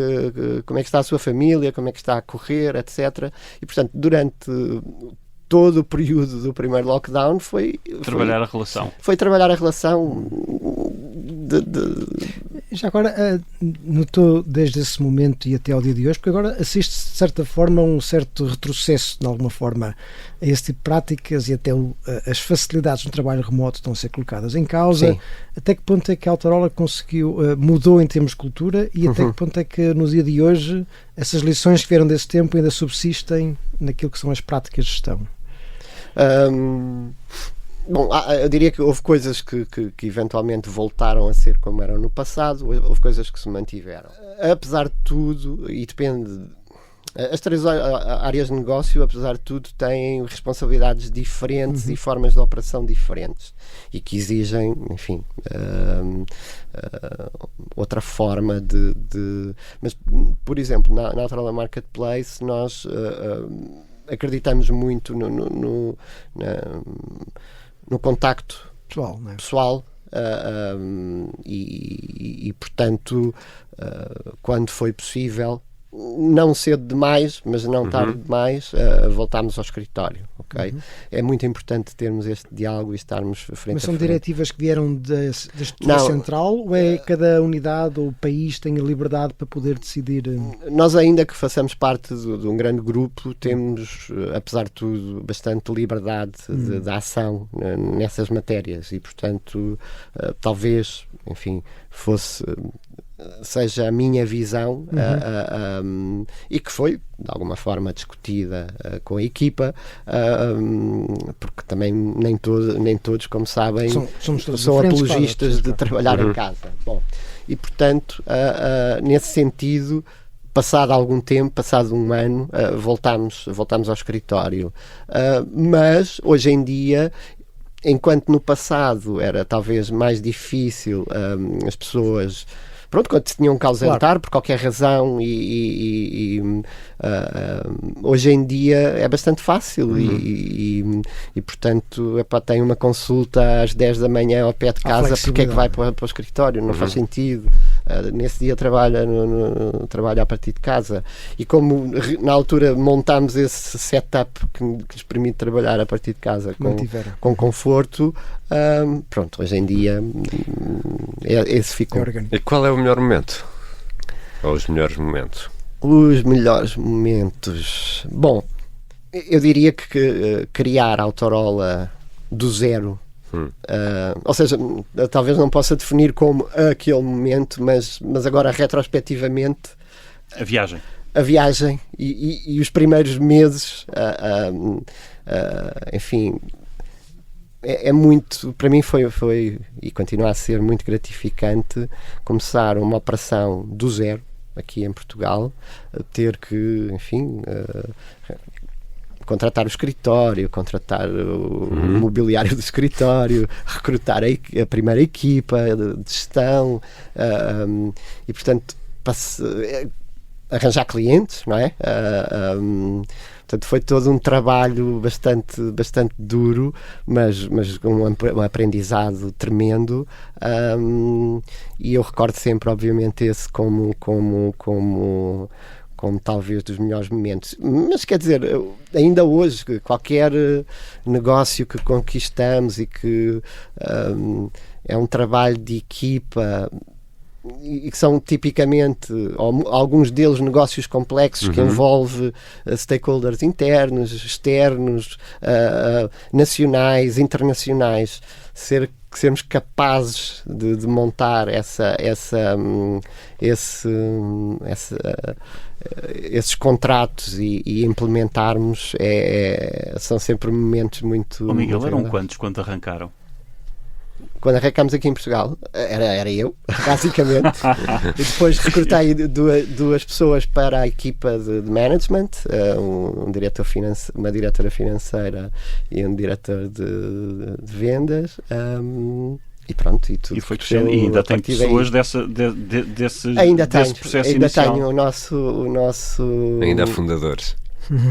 está a sua família? Como é que está a correr, etc. E, portanto, durante todo o período do primeiro lockdown foi trabalhar a relação Já agora, notou desde esse momento e até ao dia de hoje, porque agora assiste-se de certa forma a um certo retrocesso, de alguma forma, a esse tipo de práticas, e até as facilidades no trabalho remoto estão a ser colocadas em causa. Sim. Até que ponto é que a Autorola mudou em termos de cultura, e até que ponto é que no dia de hoje essas lições que vieram desse tempo ainda subsistem naquilo que são as práticas de gestão? Bom, eu diria que houve coisas que eventualmente voltaram a ser como eram no passado, houve coisas que se mantiveram. Apesar de tudo, e depende, as 3 áreas de negócio, apesar de tudo, têm responsabilidades diferentes e formas de operação diferentes, e que exigem, enfim, outra forma de... Mas, por exemplo, na Autorola Marketplace, nós acreditamos muito no contacto pessoal, e portanto, quando foi possível, não cedo demais, mas não tarde demais, voltámos ao escritório, ok? É muito importante termos este diálogo e estarmos frente a frente. Mas são diretivas que vieram da estrutura central, ou é cada unidade ou país tem a liberdade para poder decidir? Nós, ainda que façamos parte de um grande grupo, temos, apesar de tudo, bastante liberdade de ação nessas matérias e, portanto, talvez, enfim, seja a minha visão e que foi de alguma forma discutida com a equipa, porque também nem todos, como sabem, são apologistas de trabalhar em casa. Bom, e portanto, nesse sentido, passado algum tempo, passado um ano, voltámos ao escritório, mas hoje em dia, enquanto no passado era talvez mais difícil as pessoas, quando se tinham que ausentar por qualquer razão, hoje em dia é bastante fácil e portanto, tem uma consulta às 10 da manhã ao pé de casa, porque é que vai para o escritório? Não faz sentido. Nesse dia trabalha a partir de casa, e como na altura montámos esse setup que lhes permite trabalhar a partir de casa com conforto, hoje em dia esse ficou. E qual é o melhor momento? Ou os melhores momentos? Os melhores momentos, bom, eu diria que criar a Autorola do zero, ou seja, talvez não possa definir como aquele momento, mas agora retrospectivamente a viagem e os primeiros meses, enfim, é muito, para mim foi e continua a ser muito gratificante começar uma operação do zero aqui em Portugal, ter que, enfim, contratar o escritório, contratar o mobiliário do escritório, recrutar a primeira equipa de gestão, e portanto arranjar clientes, não é? Portanto, foi todo um trabalho bastante duro, mas um aprendizado tremendo, e eu recordo sempre, obviamente, esse como talvez dos melhores momentos. Mas quer dizer, ainda hoje, qualquer negócio que conquistamos e que é um trabalho de equipa, e que são tipicamente, alguns deles, negócios complexos que envolvem stakeholders internos, externos, nacionais, internacionais, sermos capazes de montar esses contratos e implementarmos, são sempre momentos muito... Miguel, eram quantos quando arrancaram? Quando arrancámos aqui em Portugal, era eu, basicamente. E depois recrutei duas pessoas para a equipa de management, uma diretora financeira e um diretor de vendas. E pronto, e tudo. E foi crescendo. E ainda tem pessoas desse processo inicial. Ainda tenho o nosso... Ainda há fundadores.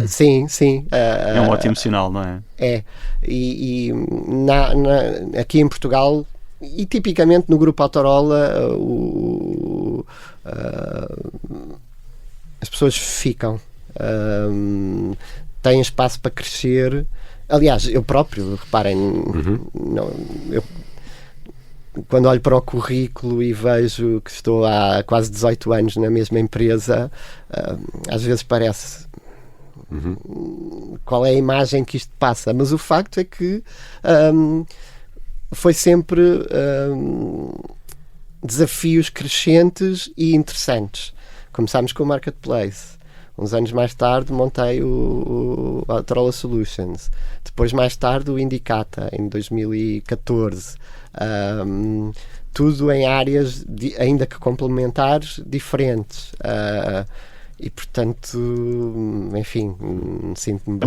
Sim. É um ótimo sinal, não é? É. E aqui em Portugal, e tipicamente no Grupo Autorola, as pessoas ficam. Têm espaço para crescer. Aliás, eu próprio, reparem, quando olho para o currículo e vejo que estou há quase 18 anos na mesma empresa, às vezes parece... qual é a imagem que isto passa, mas o facto é que foi sempre desafios crescentes e interessantes. Começámos com o Marketplace, uns anos mais tarde montei o Autorola Solutions, depois mais tarde o Indicata em 2014, tudo em áreas ainda que complementares, diferentes. E portanto, enfim, sinto-me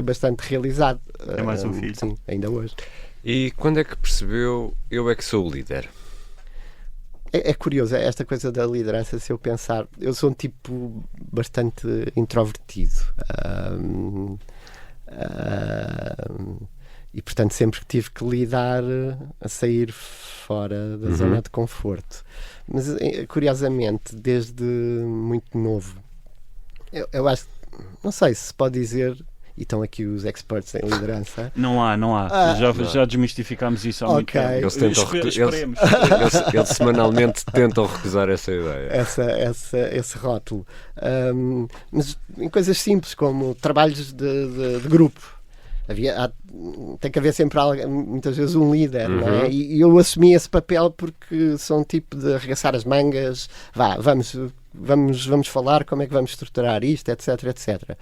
bastante realizado. É mais um filho. Sim, ainda hoje. E quando é que percebeu eu é que sou o líder? É curioso esta coisa da liderança. Se eu pensar, eu sou um tipo bastante introvertido, E, portanto, sempre que tive que lidar a sair fora da zona de conforto. Mas, curiosamente, desde muito novo, eu acho, não sei se pode dizer, e estão aqui os experts em liderança. Não há. Já desmistificámos isso há muito tempo. Eles semanalmente tentam recusar essa ideia. Esse rótulo. Mas em coisas simples, como trabalhos de grupo. Tem que haver sempre, muitas vezes, um líder, não é? E eu assumi esse papel porque sou um tipo de arregaçar as mangas, vamos falar como é que vamos estruturar isto, etc, etc.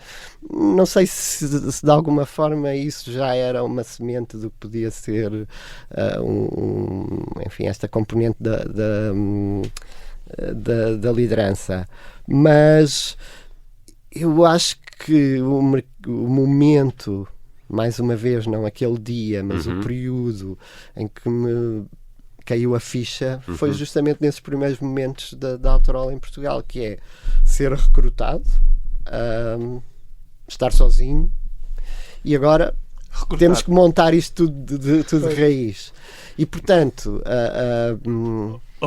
Não sei se de alguma forma isso já era uma semente do que podia ser enfim, esta componente da liderança. Mas eu acho que o momento, mais uma vez, não aquele dia, mas o período em que me caiu a ficha foi justamente nesses primeiros momentos da Autorola em Portugal, que é ser recrutado, estar sozinho, e agora temos que montar isto tudo de raiz. E, portanto...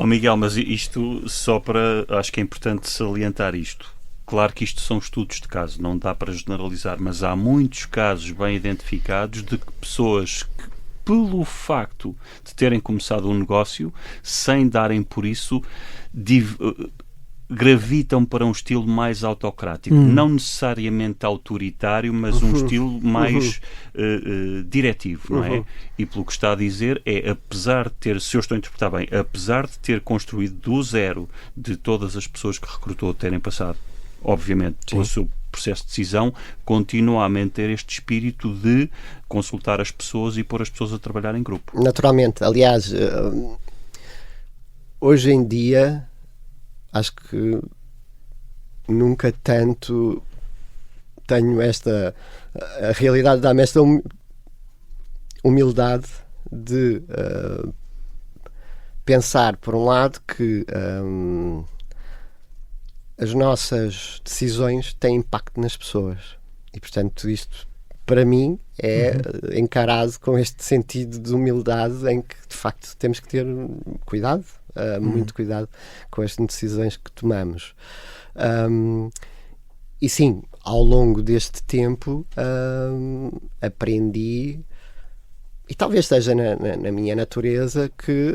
Miguel, mas isto só para... Acho que é importante salientar isto. Claro que isto são estudos de caso, não dá para generalizar, mas há muitos casos bem identificados de pessoas que, pelo facto de terem começado um negócio, sem darem por isso, gravitam para um estilo mais autocrático. Não necessariamente autoritário, mas um estilo mais diretivo, não é? E pelo que está a dizer, apesar de ter, se eu estou a interpretar bem, apesar de ter construído do zero, de todas as pessoas que recrutou terem passado, obviamente, pelo seu processo de decisão, continua a manter este espírito de consultar as pessoas e pôr as pessoas a trabalhar em grupo. Naturalmente. Aliás, hoje em dia, acho que nunca tanto tenho a realidade dá-me esta humildade de pensar, por um lado, que as nossas decisões têm impacto nas pessoas. E, portanto, isto, para mim, é encarado com este sentido de humildade em que, de facto, temos que ter cuidado, muito cuidado com as decisões que tomamos. E, sim, ao longo deste tempo, aprendi, e talvez esteja na minha natureza, que...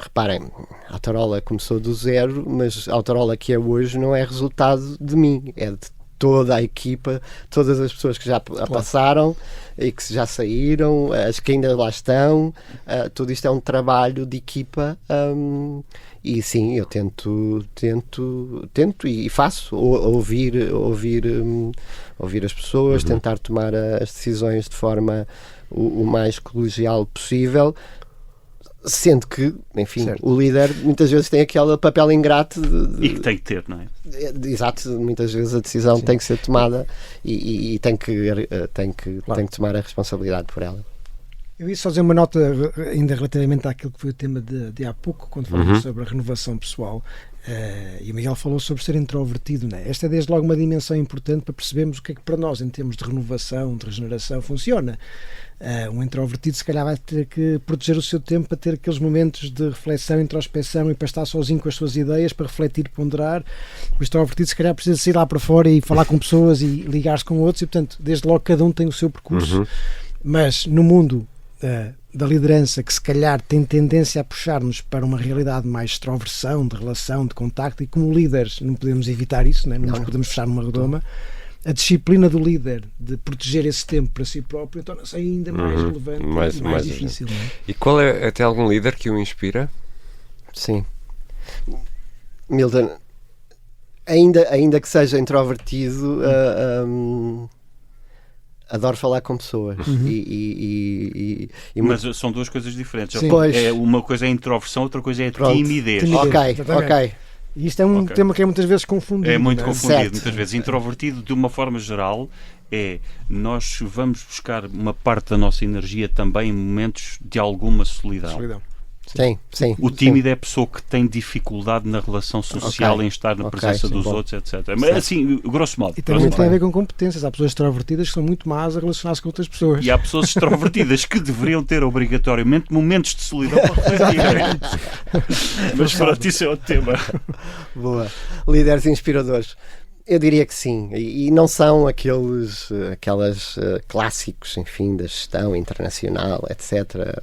reparem, a Autorola começou do zero, mas a Autorola que é hoje não é resultado de mim, é de toda a equipa, todas as pessoas que já passaram e que já saíram, as que ainda lá estão, tudo isto é um trabalho de equipa, e sim, eu tento e faço ouvir as pessoas, tentar tomar as decisões de forma o mais colegial possível. Sendo que, enfim, certo, o líder muitas vezes tem aquele papel ingrato e que tem que ter, não é? Exato, muitas vezes a decisão tem que ser tomada e tem que tomar a responsabilidade por ela. Eu ia só dizer uma nota ainda relativamente àquilo que foi o tema de há pouco, quando falamos sobre a renovação pessoal. E o Miguel falou sobre ser introvertido, não é? Esta é desde logo uma dimensão importante para percebermos o que é que para nós, em termos de renovação, de regeneração, funciona. Um introvertido se calhar vai ter que proteger o seu tempo para ter aqueles momentos de reflexão, introspecção e para estar sozinho com as suas ideias, para refletir, ponderar. O extrovertido se calhar precisa sair lá para fora e falar com pessoas e ligar-se com outros, e portanto desde logo cada um tem o seu percurso. Mas no mundo da liderança, que se calhar tem tendência a puxar-nos para uma realidade mais de extroversão, de relação, de contacto, e como líderes não podemos evitar isso, não nos podemos fechar numa redoma. A disciplina do líder de proteger esse tempo para si próprio torna-se ainda mais relevante e mais difícil. Não é? E qual é até algum líder que o inspira? Sim. Milton, ainda que seja introvertido, adoro falar com pessoas. Mas são duas coisas diferentes. Uma coisa é introversão, outra coisa é timidez. Ok. E isto é um tema que é muitas vezes confundido. É muito confundido, certo. Muitas vezes. Introvertido, de uma forma geral, nós vamos buscar uma parte da nossa energia também em momentos de alguma solidão. Sim. O tímido é a pessoa que tem dificuldade na relação social, em estar na presença dos outros, etc. Mas assim, grosso modo. E também tem a ver com competências. Há pessoas extrovertidas que são muito más a relacionar-se com outras pessoas. E há pessoas extrovertidas que deveriam ter obrigatoriamente momentos de solidão para refletir. Mas pronto, isso é outro tema. Boa. Líderes inspiradores. Eu diria que sim, e não são aqueles clássicos, enfim, da gestão internacional, etc.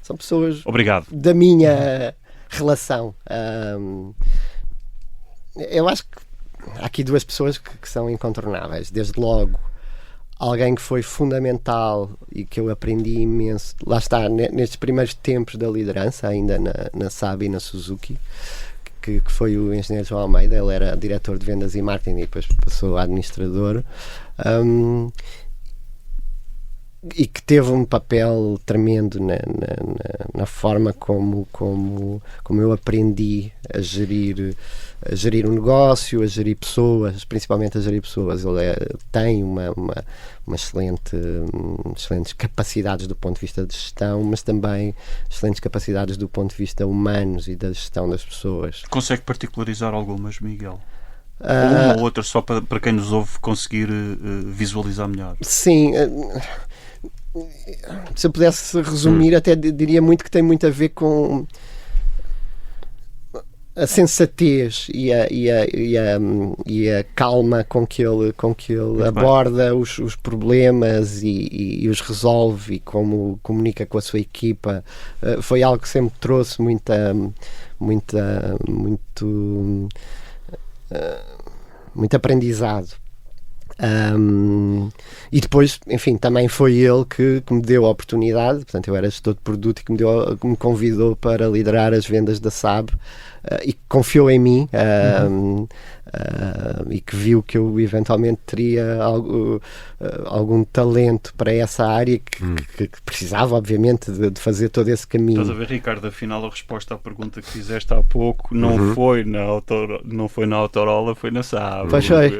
São pessoas da minha relação. Eu acho que há aqui duas pessoas que são incontornáveis. Desde logo, alguém que foi fundamental e que eu aprendi imenso, lá está, nestes primeiros tempos da liderança, ainda na Saab e na Suzuki, que foi o engenheiro João Almeida. Ele era diretor de vendas e marketing e depois passou a administrador, e que teve um papel tremendo na forma como eu aprendi a gerir um negócio, a gerir pessoas, principalmente a gerir pessoas. Ele tem uma excelentes capacidades do ponto de vista de gestão, mas também excelentes capacidades do ponto de vista humanos e da gestão das pessoas. Consegue particularizar algumas, Miguel? Uma ou outra, só para quem nos ouve conseguir visualizar melhor? Sim. Se eu pudesse resumir, até diria muito que tem muito a ver com a sensatez e a calma com que ele aborda os problemas e os resolve, e como comunica com a sua equipa. Foi algo que sempre trouxe muito aprendizado. E depois, enfim, também foi ele que me deu a oportunidade. Portanto, eu era gestor de produto e que me convidou para liderar as vendas da Saab, e que confiou em mim, e que viu que eu eventualmente teria algum talento para essa área, que precisava, obviamente, de fazer todo esse caminho. Estás a ver, Ricardo? Afinal, a resposta à pergunta que fizeste há pouco não foi na Autorola, foi na Saab. Pois foi,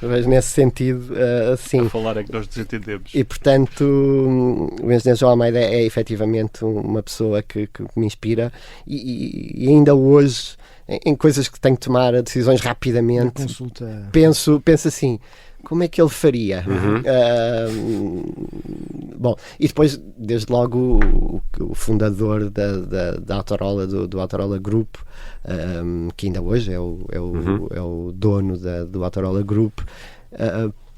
mas nesse sentido, sim. A falar é que nós desentendemos. E, portanto, o engenheiro João Almeida é efetivamente uma pessoa que me inspira, e ainda hoje, em coisas que tenho que tomar decisões rapidamente, penso assim: como é que ele faria? Bom, e depois, desde logo, o fundador da Autorola, do Autorola Group, que ainda hoje é o dono do Autorola Group,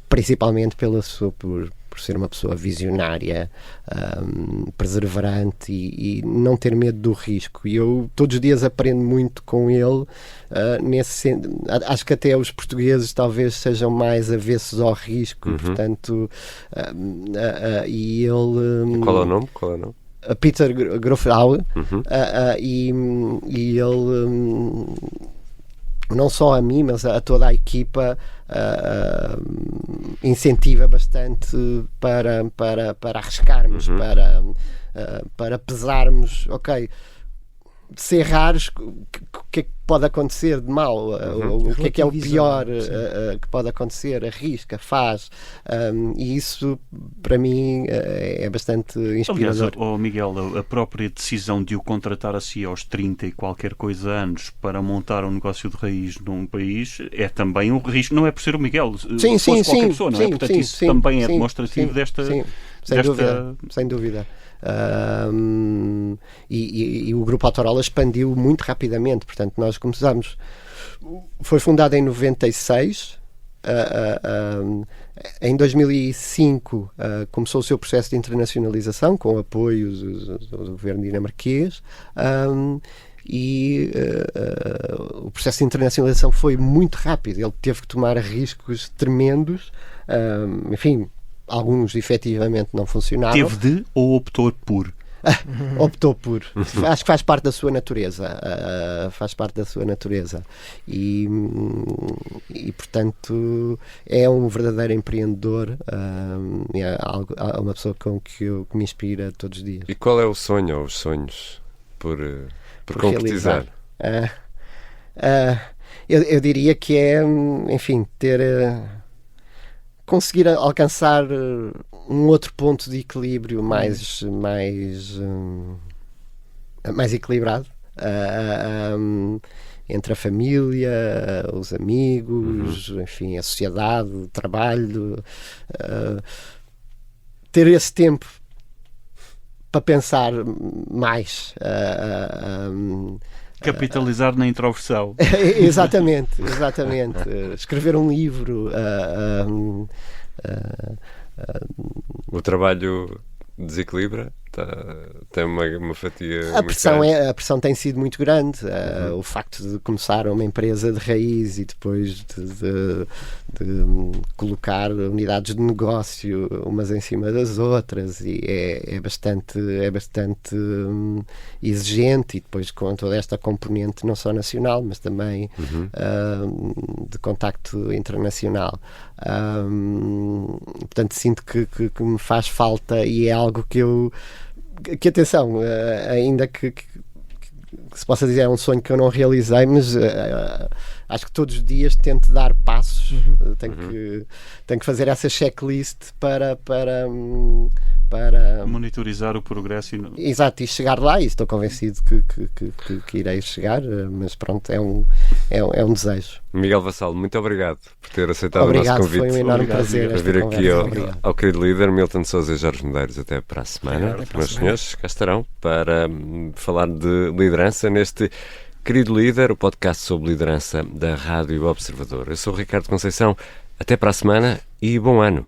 principalmente por ser uma pessoa visionária, perseverante, e não ter medo do risco. E eu todos os dias aprendo muito com ele, acho que até os portugueses talvez sejam mais avessos ao risco, portanto, e ele... Qual é o nome? Peter Grofau, e ele... não só a mim, mas a toda a equipa, incentiva bastante para arriscarmos, para pesarmos, ok, se errares, o que é que pode acontecer de mal, o que é o pior que pode acontecer, arrisca, faz, e isso para mim é bastante inspirador. Aliás, Miguel, a própria decisão de o contratar a si aos 30 e qualquer coisa anos para montar um negócio de raiz num país é também um risco, não é por ser o Miguel, sim, qualquer pessoa, não é? Portanto, isso também é demonstrativo desta... Sem dúvida. E o Grupo Autorola expandiu muito rapidamente. Portanto, nós começamos, foi fundado em 96, em 2005 começou o seu processo de internacionalização com apoio do governo dinamarquês, e o processo de internacionalização foi muito rápido. Ele teve que tomar riscos tremendos, enfim, alguns efetivamente não funcionaram. Teve de ou optou por? Optou por. Acho que faz parte da sua natureza. E portanto é um verdadeiro empreendedor, é uma pessoa que me inspira todos os dias. E qual é o sonho ou os sonhos por concretizar? Eu diria que é, enfim, conseguir alcançar um outro ponto de equilíbrio mais mais equilibrado entre a família, os amigos, enfim, a sociedade, o trabalho, ter esse tempo para pensar mais. Capitalizar na introversão. Exatamente. Escrever um livro. O trabalho desequilibra? Tem uma fatia. A pressão tem sido muito grande. O facto de começar uma empresa de raiz e depois de colocar unidades de negócio umas em cima das outras e é bastante exigente, e depois com toda esta componente não só nacional, mas também de contacto internacional. Portanto, sinto que me faz falta, e é algo que atenção, ainda que se possa dizer, é um sonho que eu não realizei, mas acho que todos os dias tento dar passos. Tenho que fazer essa checklist para monitorizar o progresso. Exato, e chegar lá, e estou convencido que irei chegar, mas pronto, é um desejo. Miguel Vassalo, muito obrigado por ter aceitado o nosso convite. Foi um enorme prazer vir aqui ao querido líder Milton Sousa e Jorge Medeiros. Até para a semana. Meus senhores, cá estarão para falar de liderança neste Querido Líder, o podcast sobre liderança da Rádio Observador. Eu sou o Ricardo Conceição. Até para a semana e bom ano.